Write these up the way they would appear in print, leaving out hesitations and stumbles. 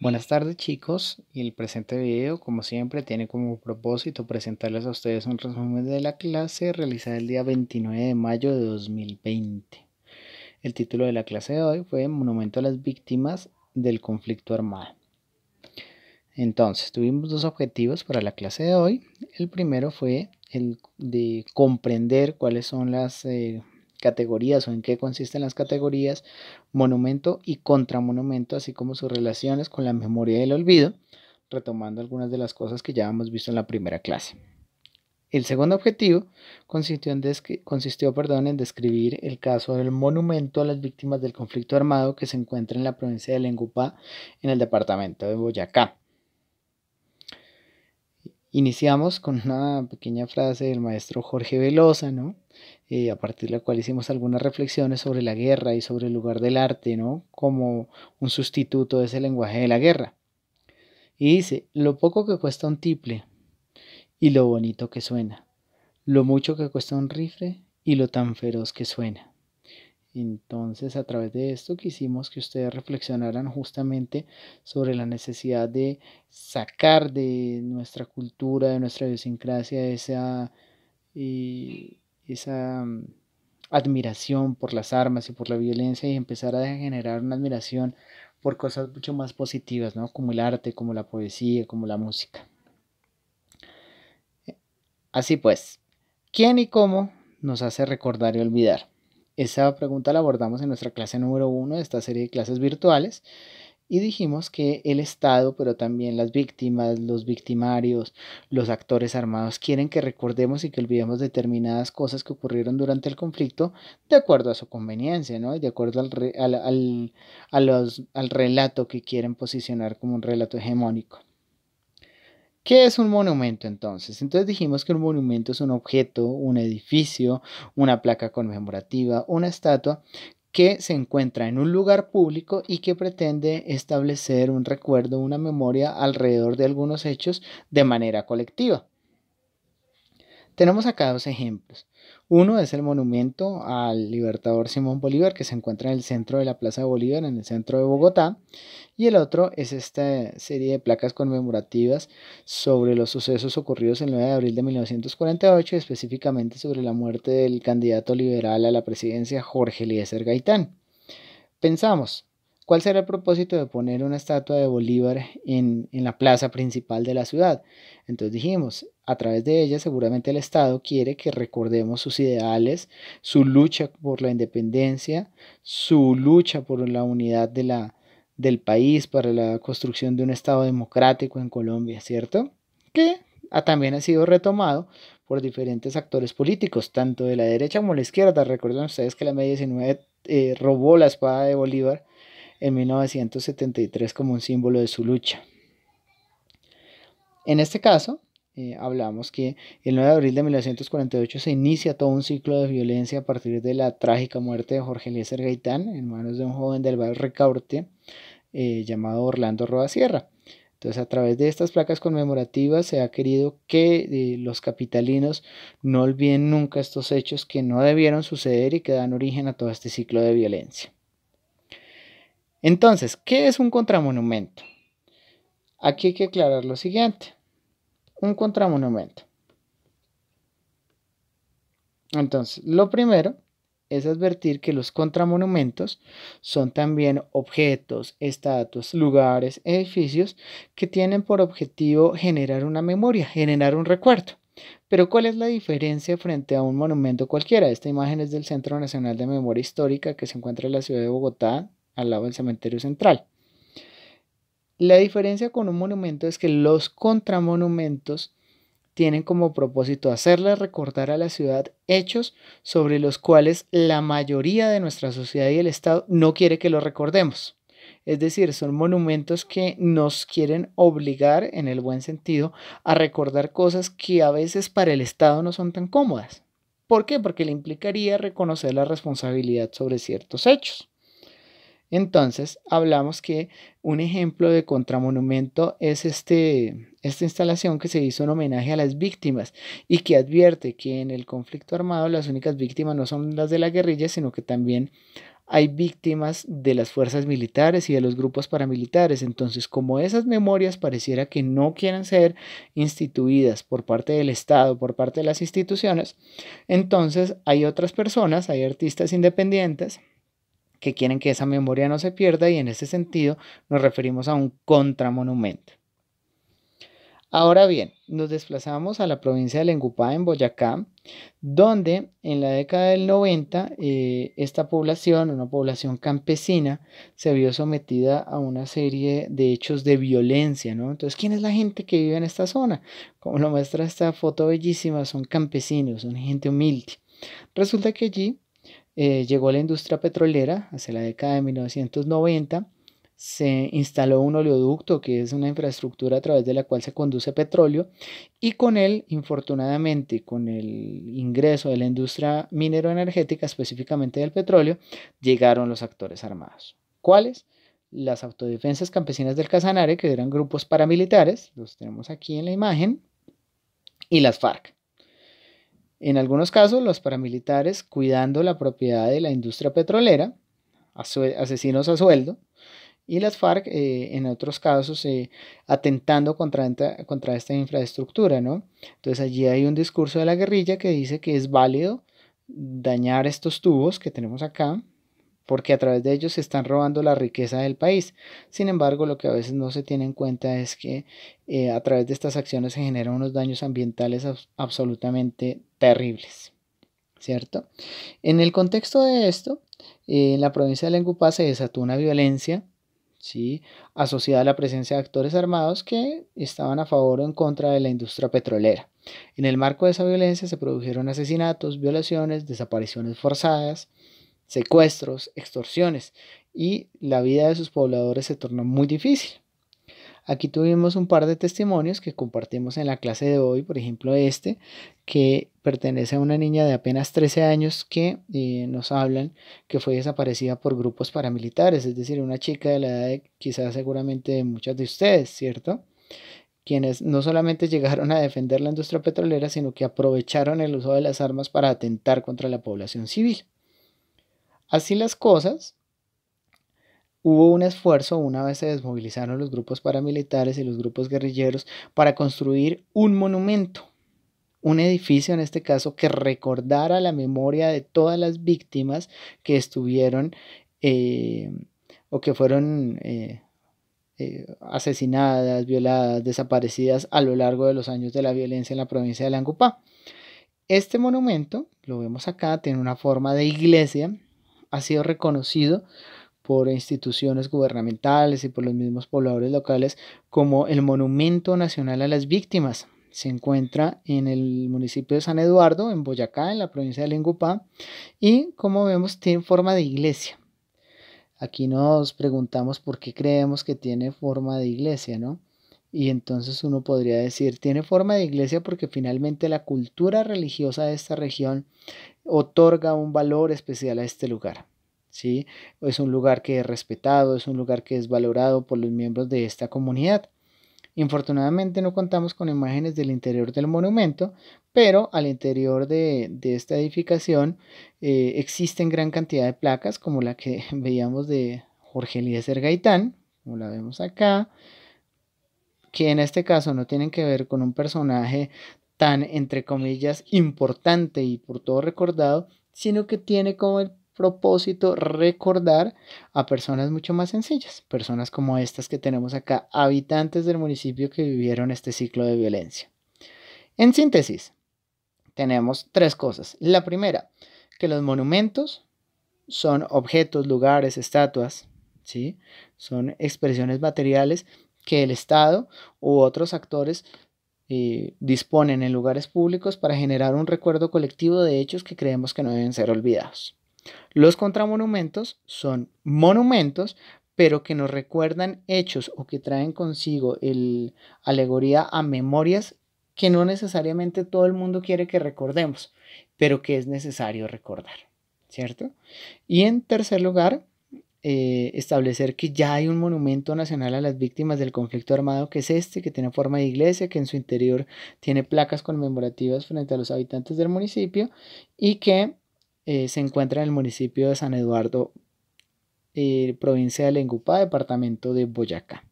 Buenas tardes chicos, y el presente video como siempre tiene como propósito presentarles a ustedes un resumen de la clase realizada el día 29 de mayo de 2020. El título de la clase de hoy fue Monumento a las Víctimas del Conflicto Armado. Entonces tuvimos dos objetivos para la clase de hoy. El primero fue el de comprender cuáles son las categorías o en qué consisten las categorías monumento y contramonumento, así como sus relaciones con la memoria y el olvido, retomando algunas de las cosas que ya hemos visto en la primera clase. El segundo objetivo consistió en describir el caso del monumento a las víctimas del conflicto armado que se encuentra en la provincia de Lengupá, en el departamento de Boyacá. Iniciamos con una pequeña frase del maestro Jorge Velosa, ¿no? A partir de la cual hicimos algunas reflexiones sobre la guerra y sobre el lugar del arte, ¿no? Como un sustituto de ese lenguaje de la guerra. Y dice, lo poco que cuesta un tiple y lo bonito que suena, lo mucho que cuesta un rifle y lo tan feroz que suena. Entonces, a través de esto quisimos que ustedes reflexionaran justamente sobre la necesidad de sacar de nuestra cultura, de nuestra idiosincrasia, esa admiración por las armas y por la violencia y empezar a generar una admiración por cosas mucho más positivas, ¿no? Como el arte, como la poesía, como la música. Así pues, ¿quién y cómo nos hace recordar y olvidar? Esa pregunta la abordamos en nuestra clase número 1 de esta serie de clases virtuales y dijimos que el Estado, pero también las víctimas, los victimarios, los actores armados quieren que recordemos y que olvidemos determinadas cosas que ocurrieron durante el conflicto de acuerdo a su conveniencia, ¿no? De acuerdo al relato que quieren posicionar como un relato hegemónico. ¿Qué es un monumento entonces? Entonces dijimos que un monumento es un objeto, un edificio, una placa conmemorativa, una estatua que se encuentra en un lugar público y que pretende establecer un recuerdo, una memoria alrededor de algunos hechos de manera colectiva. Tenemos acá dos ejemplos. Uno es el monumento al libertador Simón Bolívar, que se encuentra en el centro de la Plaza de Bolívar, en el centro de Bogotá. Y el otro es esta serie de placas conmemorativas sobre los sucesos ocurridos el 9 de abril de 1948, específicamente sobre la muerte del candidato liberal a la presidencia Jorge Eliezer Gaitán. Pensamos, ¿cuál será el propósito de poner una estatua de Bolívar en la plaza principal de la ciudad? Entonces dijimos, a través de ella seguramente el Estado quiere que recordemos sus ideales, su lucha por la independencia, su lucha por la unidad del país, para la construcción de un Estado democrático en Colombia, ¿cierto? Que también ha sido retomado por diferentes actores políticos, tanto de la derecha como de la izquierda. Recuerden ustedes que la media 19 robó la espada de Bolívar en 1973 como un símbolo de su lucha. En este caso, hablamos que el 9 de abril de 1948 se inicia todo un ciclo de violencia a partir de la trágica muerte de Jorge Eliezer Gaitán en manos de un joven del barrio Ricaurte llamado Orlando Roa Sierra. Entonces, a través de estas placas conmemorativas se ha querido que los capitalinos no olviden nunca estos hechos que no debieron suceder y que dan origen a todo este ciclo de violencia. Entonces, ¿qué es un contramonumento? Aquí hay que aclarar lo siguiente. Un contramonumento. Entonces, lo primero es advertir que los contramonumentos son también objetos, estatuas, lugares, edificios que tienen por objetivo generar una memoria, generar un recuerdo. Pero ¿cuál es la diferencia frente a un monumento cualquiera? Esta imagen es del Centro Nacional de Memoria Histórica que se encuentra en la ciudad de Bogotá, al lado del Cementerio Central. La diferencia con un monumento es que los contramonumentos tienen como propósito hacerle recordar a la ciudad hechos sobre los cuales la mayoría de nuestra sociedad y el Estado no quiere que los recordemos. Es decir, son monumentos que nos quieren obligar, en el buen sentido, a recordar cosas que a veces para el Estado no son tan cómodas. ¿Por qué? Porque le implicaría reconocer la responsabilidad sobre ciertos hechos. Entonces, hablamos que un ejemplo de contramonumento es esta instalación que se hizo en homenaje a las víctimas y que advierte que en el conflicto armado las únicas víctimas no son las de la guerrilla, sino que también hay víctimas de las fuerzas militares y de los grupos paramilitares. Entonces, como esas memorias pareciera que no quieren ser instituidas por parte del Estado, por parte de las instituciones, entonces hay otras personas, hay artistas independientes que quieren que esa memoria no se pierda y en ese sentido nos referimos a un contramonumento. Ahora bien, nos desplazamos a la provincia de Lengupá, en Boyacá, donde en la década del 90 esta población, una población campesina, se vio sometida a una serie de hechos de violencia, ¿no? Entonces, ¿quién es la gente que vive en esta zona? Como lo muestra esta foto bellísima, son campesinos, son gente humilde. Resulta que allí llegó la industria petrolera hacia la década de 1990. Se instaló un oleoducto, que es una infraestructura a través de la cual se conduce petróleo, y con él, infortunadamente, con el ingreso de la industria mineroenergética, específicamente del petróleo, llegaron los actores armados. ¿Cuáles? Las autodefensas campesinas del Casanare, que eran grupos paramilitares, los tenemos aquí en la imagen, y las FARC. En algunos casos, los paramilitares cuidando la propiedad de la industria petrolera, asesinos a sueldo, y las FARC en otros casos atentando contra esta infraestructura, ¿no? Entonces allí hay un discurso de la guerrilla que dice que es válido dañar estos tubos que tenemos acá, porque a través de ellos se están robando la riqueza del país. Sin embargo, lo que a veces no se tiene en cuenta es que a través de estas acciones se generan unos daños ambientales absolutamente terribles, ¿cierto? En el contexto de esto, en la provincia de Lengupá se desató una violencia, ¿sí?, asociada a la presencia de actores armados que estaban a favor o en contra de la industria petrolera. En el marco de esa violencia se produjeron asesinatos, violaciones, desapariciones forzadas, secuestros, extorsiones, y la vida de sus pobladores se tornó muy difícil. Aquí tuvimos un par de testimonios que compartimos en la clase de hoy, por ejemplo que pertenece a una niña de apenas 13 años que nos hablan que fue desaparecida por grupos paramilitares, es decir, una chica de la edad de quizás seguramente de muchas de ustedes, ¿cierto? Quienes no solamente llegaron a defender la industria petrolera, sino que aprovecharon el uso de las armas para atentar contra la población civil. Así las cosas, hubo un esfuerzo una vez se desmovilizaron los grupos paramilitares y los grupos guerrilleros para construir un monumento, un edificio en este caso que recordara la memoria de todas las víctimas que estuvieron o que fueron asesinadas, violadas, desaparecidas a lo largo de los años de la violencia en la provincia de Lengupá. Este monumento, lo vemos acá, tiene una forma de iglesia, ha sido reconocido por instituciones gubernamentales y por los mismos pobladores locales como el Monumento Nacional a las Víctimas. Se encuentra en el municipio de San Eduardo, en Boyacá, en la provincia de Lengupá, y como vemos tiene forma de iglesia. Aquí nos preguntamos por qué creemos que tiene forma de iglesia, ¿no? Y entonces uno podría decir, tiene forma de iglesia porque finalmente la cultura religiosa de esta región otorga un valor especial a este lugar, ¿sí? Es un lugar que es respetado, es un lugar que es valorado por los miembros de esta comunidad. Infortunadamente no contamos con imágenes del interior del monumento, pero al interior de esta edificación existen gran cantidad de placas como la que veíamos de Jorge Eliezer Gaitán, como la vemos acá, que en este caso no tienen que ver con un personaje tan, entre comillas, importante y por todo recordado, sino que tiene como el propósito recordar a personas mucho más sencillas, personas como estas que tenemos acá, habitantes del municipio que vivieron este ciclo de violencia. En síntesis, tenemos tres cosas. La primera, que los monumentos son objetos, lugares, estatuas, ¿sí? Son expresiones materiales que el Estado u otros actores disponen en lugares públicos para generar un recuerdo colectivo de hechos que creemos que no deben ser olvidados. Los contramonumentos son monumentos, pero que nos recuerdan hechos o que traen consigo alegoría a memorias que no necesariamente todo el mundo quiere que recordemos, pero que es necesario recordar, ¿cierto? Y en tercer lugar, establecer que ya hay un monumento nacional a las víctimas del conflicto armado, que es este, que tiene forma de iglesia, que en su interior tiene placas conmemorativas frente a los habitantes del municipio y que se encuentra en el municipio de San Eduardo, provincia de Lengupá, departamento de Boyacá.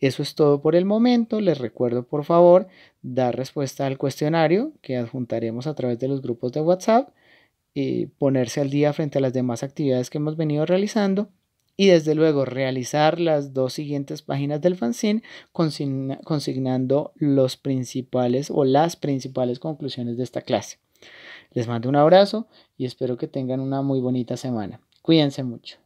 Eso es todo por el momento. Les recuerdo, por favor, dar respuesta al cuestionario que adjuntaremos a través de los grupos de WhatsApp, ponerse al día frente a las demás actividades que hemos venido realizando y desde luego realizar las 2 siguientes páginas del fanzine consignando los principales o las principales conclusiones de esta clase. Les mando un abrazo y espero que tengan una muy bonita semana. Cuídense mucho.